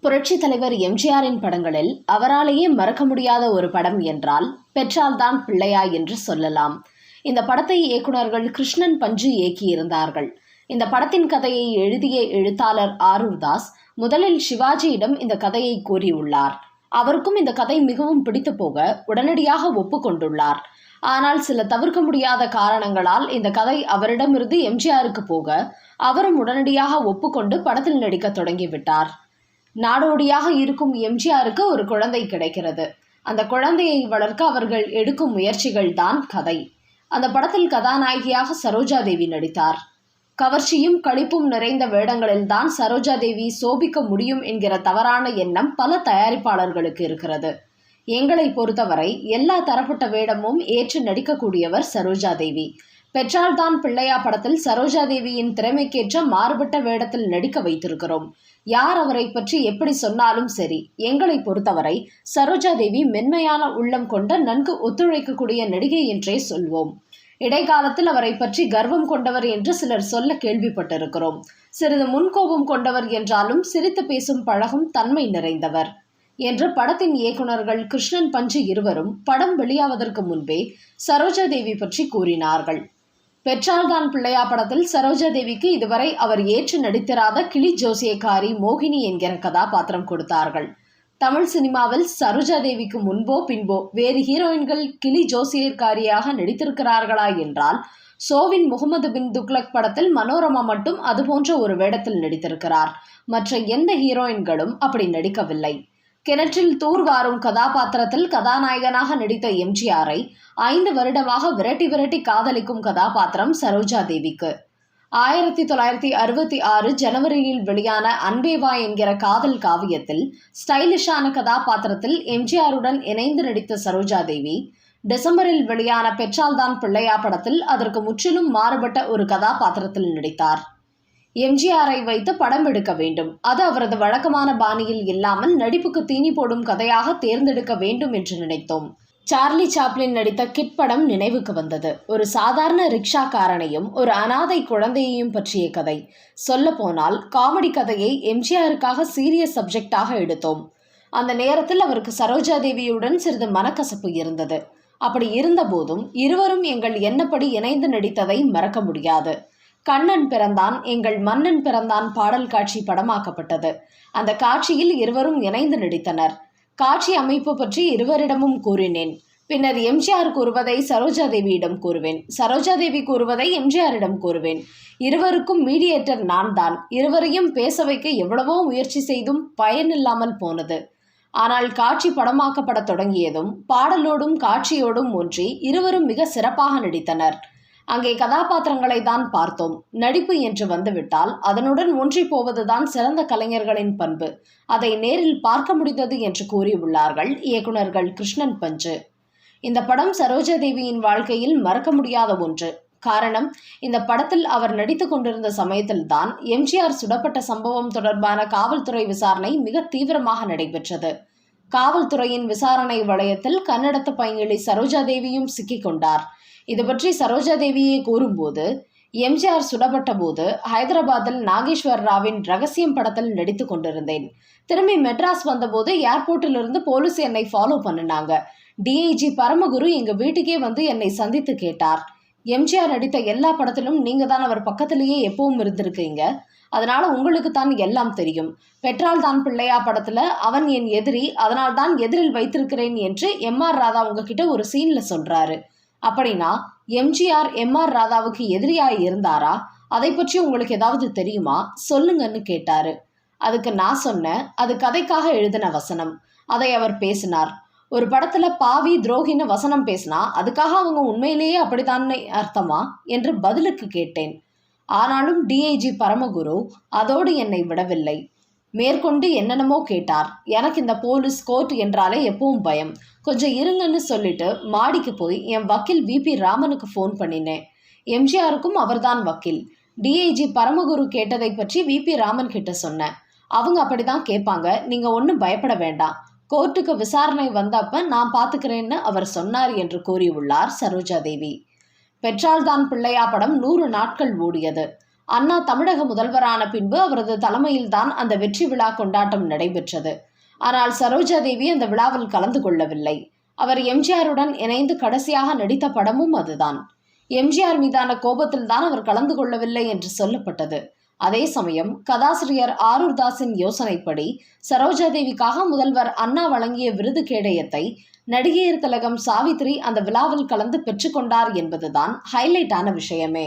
புரட்சி தலைவர் எம்ஜிஆரின் படங்களில் அவராலேயே மறக்க முடியாத ஒரு படம் என்றால் பெற்றால்தான் பிள்ளையா என்று சொல்லலாம். இந்த படத்தை இயக்குநர்கள் கிருஷ்ணன் பஞ்சு இயக்கியிருந்தார்கள். இந்த படத்தின் கதையை எழுதிய எழுத்தாளர் ஆரூர் தாஸ் முதலில் சிவாஜியிடம் இந்த கதையை கூறியுள்ளார். அவருக்கும் இந்த கதை மிகவும் பிடித்து போக உடனடியாக ஒப்புக்கொண்டுள்ளார். ஆனால் சில தவிர்க்க முடியாத காரணங்களால் இந்த கதை அவரிடமிருந்து எம்ஜிஆருக்கு போக அவரும் உடனடியாக ஒப்புக்கொண்டு படத்தில் நடிக்க தொடங்கிவிட்டார். நாடோடியாக இருக்கும் எம்ஜிஆருக்கு ஒரு குழந்தை கிடைக்கிறது. அந்த குழந்தையை வளர்க்க அவர்கள் எடுக்கும் முயற்சிகள் தான் கதை. அந்த படத்தில் கதாநாயகியாக சரோஜா தேவி நடித்தார். கவர்ச்சியும் களிப்பும் நிறைந்த வேடங்களில்தான் சரோஜா தேவி சோபிக்க முடியும் என்கிற தவறான எண்ணம் பல தயாரிப்பாளர்களுக்கு இருக்கிறது. எங்களை பொறுத்தவரை எல்லா தரப்பட்ட வேடமும் ஏற்று நடிக்கக்கூடியவர் சரோஜா தேவி. பெற்றால்தான் பிள்ளையா படத்தில் சரோஜா தேவியின் திறமைக்கேற்ற மாறுபட்ட வேடத்தில் நடிக்க வைத்திருக்கிறோம். யார் அவரை பற்றி எப்படி சொன்னாலும் சரி, எங்களை பொறுத்தவரை சரோஜா தேவி மென்மையான உள்ளம் கொண்ட நன்கு ஒத்துழைக்கக்கூடிய நடிகை என்றே சொல்வோம். இடைக்காலத்தில் அவரை பற்றி கர்வம் கொண்டவர் என்று சிலர் சொல்ல கேள்விப்பட்டிருக்கிறோம். சிறிது முன்கோபம் கொண்டவர் என்றாலும் சிரித்து பேசும் பழகும் தன்மை நிறைந்தவர் என்று படத்தின் இயக்குநர்கள் கிருஷ்ணன் பஞ்சு இருவரும் படம் வெளியாவதற்கு முன்பே சரோஜா தேவி பற்றி கூறினார்கள். பெற்றால்தான் பிள்ளையா படத்தில் சரோஜா தேவிக்கு இதுவரை அவர் ஏற்று நடித்திராத கிளி ஜோசியக்காரி மோகினி என்கிற கதாபாத்திரம் கொடுத்தார்கள். தமிழ் சினிமாவில் சரோஜா தேவிக்கு முன்போ பின்போ வேறு ஹீரோயின்கள் கிளி ஜோசியக்காரியாக நடித்திருக்கிறார்களா என்றால் சோவின் முகமது பின் துக்ளக் படத்தில் மனோரமா மட்டும் அதுபோன்ற ஒரு வேடத்தில் நடித்திருக்கிறார். மற்ற எந்த ஹீரோயின்களும் அப்படி நடிக்கவில்லை. கிணற்றில் தூர்வாரும் கதாபாத்திரத்தில் கதாநாயகனாக நடித்த எம்ஜிஆரை 5 வருடமாக விரட்டி காதலிக்கும் கதாபாத்திரம் சரோஜா தேவிக்கு. 1966 ஜனவரியில் வெளியான அன்பேவா என்கிற காதல் காவியத்தில் ஸ்டைலிஷான கதாபாத்திரத்தில் எம்ஜிஆருடன் இணைந்து நடித்த சரோஜா தேவி டிசம்பரில் வெளியான பெற்றால்தான் பிள்ளையா படத்தில் அதற்கு முற்றிலும் மாறுபட்ட ஒரு கதாபாத்திரத்தில் நடித்தார். எம்ஜிஆரை வைத்து படம் எடுக்க வேண்டும், அது அவரது வழக்கமான பாணியில் இல்லாமல் நடிப்புக்கு தீனி போடும் கதையாக தேர்ந்தெடுக்க வேண்டும் என்று நினைத்தோம். சார்லி சாப்ளின் நடித்த கிட் படம் நினைவுக்கு வந்தது. ஒரு சாதாரண ரிக்ஷாக்காரனையும் ஒரு அனாதை குழந்தையையும் பற்றிய கதை. சொல்ல போனால் காமெடி கதையை எம்ஜிஆருக்காக சீரியஸ் சப்ஜெக்டாக எடுத்தோம். அந்த நேரத்தில் அவருக்கு சரோஜா தேவியுடன் சிறிது மனக்கசப்பு இருந்தது. அப்படி இருந்த போதும் இருவரும் எங்கள் எண்ணப்படி இணைந்து நடித்ததை மறக்க முடியாது. கண்ணன் பிறந்தான் எங்கள் மன்னன் பிறந்தான் பாடல் காட்சி படமாக்கப்பட்டது. அந்த காட்சியில் இருவரும் இணைந்து நடித்தனர். காட்சி அமைப்பு பற்றி இருவரிடமும் கூறினேன். பின்னர் எம்ஜிஆர் கூறுவதை சரோஜா தேவியிடம் கூறுவேன், சரோஜா தேவி கூறுவதை எம்ஜிஆரிடம் கூறுவேன். இருவருக்கும் மீடியேட்டர் நான் தான். இருவரையும் பேச வைக்க எவ்வளவோ முயற்சி செய்தும் பயனில்லாமல் போனது. ஆனால் காட்சி படமாக்கப்பட தொடங்கியதும் பாடலோடும் காட்சியோடும் ஒன்றி இருவரும் மிக சிறப்பாக நடித்தனர். அங்கே கதாபாத்திரங்களை தான் பார்த்தோம். நடிப்பு என்று வந்துவிட்டால் அதனுடன் ஒன்றி போவதுதான் சிறந்த கலைஞர்களின் பண்பு. அதை நேரில் பார்க்க முடிந்தது என்று கூறியுள்ளார்கள் இயக்குநர்கள் கிருஷ்ணன் பஞ்சு. இந்த படம் சரோஜா தேவியின் வாழ்க்கையில் மறக்க முடியாத ஒன்று. காரணம், இந்த படத்தில் அவர் நடித்து கொண்டிருந்த சமயத்தில் தான் எம்ஜிஆர் சுடப்பட்ட சம்பவம் தொடர்பான காவல்துறை விசாரணை மிக தீவிரமாக நடைபெற்றது. காவல்துறையின் விசாரணை வளையத்தில் கன்னடத்து பைங்கிழி சரோஜா தேவியும் சிக்கிக் கொண்டார். இது பற்றி சரோஜா தேவியே கூறும்போது, எம்ஜிஆர் சுடப்பட்ட போது ஹைதராபாத்தில் நாகேஸ்வர் ராவின் ரகசியம் படத்தில் நடித்து கொண்டிருந்தேன். திரும்பி மெட்ராஸ் வந்தபோது ஏர்போர்ட்டிலிருந்து போலீஸ் என்னை ஃபாலோ பண்ணினாங்க. டிஐஜி பரமகுரு எங்க வீட்டுக்கே வந்து என்னை சந்தித்து கேட்டார், எம்ஜிஆர் நடித்த எல்லா படத்திலும் நீங்க தான் அவர் பக்கத்திலேயே எப்பவும் இருந்திருக்கீங்க, அதனால உங்களுக்கு தான் எல்லாம் தெரியும். பெற்றால் தான் பிள்ளையா படத்துல அவன் என் எதிரி, அதனால் தான் எதிரில் வைத்திருக்கிறேன் என்று எம்ஆர் ராதா உங்ககிட்ட ஒரு சீன்ல சொல்றாரு. அப்படின்னா எம்ஜிஆர் எம்ஆர் ராதாவுக்கு எதிரியாய் இருந்தாரா? அதை பற்றி உங்களுக்கு ஏதாவது தெரியுமா சொல்லுங்கன்னு கேட்டாரு. அதுக்கு நான் சொன்னேன், அது கதைக்காக எழுதின வசனம், அதை அவர் பேசினார். ஒரு படத்துல பாவி துரோகின்னு வசனம் பேசினா அதுக்காக அவங்க உண்மையிலேயே அப்படித்தானே அர்த்தமா என்று பதிலுக்கு கேட்டேன். ஆனாலும் டிஐஜி பரமகுரு அதோடு என்னை விடவில்லை. மேற்கொண்டு என்னென்னமோ கேட்டார். எனக்கு இந்த போலீஸ் கோர்ட் என்றாலே எப்பவும் பயம். கொஞ்சம் இருங்கன்னு சொல்லிட்டு மாடிக்கு போய் என் வக்கீல் விபி ராமனுக்கு ஃபோன் பண்ணினேன். எம்ஜிஆருக்கும் அவர்தான் வக்கீல். டிஐஜி பரமகுரு கேட்டதை பற்றி விபி ராமன் கிட்ட சொன்னேன். அவங்க அப்படிதான் கேட்பாங்க, நீங்க ஒன்றும் பயப்பட வேண்டாம், கோர்ட்டுக்கு விசாரணை வந்தப்ப நான் பார்த்துக்கிறேன்னு அவர் சொன்னார் என்று கூறியுள்ளார் சரோஜா தேவி. பெற்றால்தான் பிள்ளையா படம் 100 நாட்கள் ஓடியது. அண்ணா தமிழக முதல்வரான பின்பு அவரது தலைமையில்தான் அந்த வெற்றி விழா கொண்டாட்டம் நடைபெற்றது. ஆனால் சரோஜா தேவி அந்த விழாவில் கலந்து கொள்ளவில்லை. அவர் எம்ஜிஆருடன் இணைந்து கடைசியாக நடித்த படமும் அதுதான். எம்ஜிஆர் மீதான கோபத்தில்தான் அவர் கலந்து கொள்ளவில்லை என்று சொல்லப்பட்டது. அதே சமயம் கதாசிரியர் ஆரூர்தாஸின் யோசனைப்படி சரோஜா தேவிக்காக முதல்வர் அண்ணா வழங்கிய விருது கேடயத்தை நடிகையர் திலகம் சாவித்ரி அந்த விழாவில் கலந்து பெற்றுக்கொண்டார் என்பதுதான் ஹைலைட்டான விஷயமே.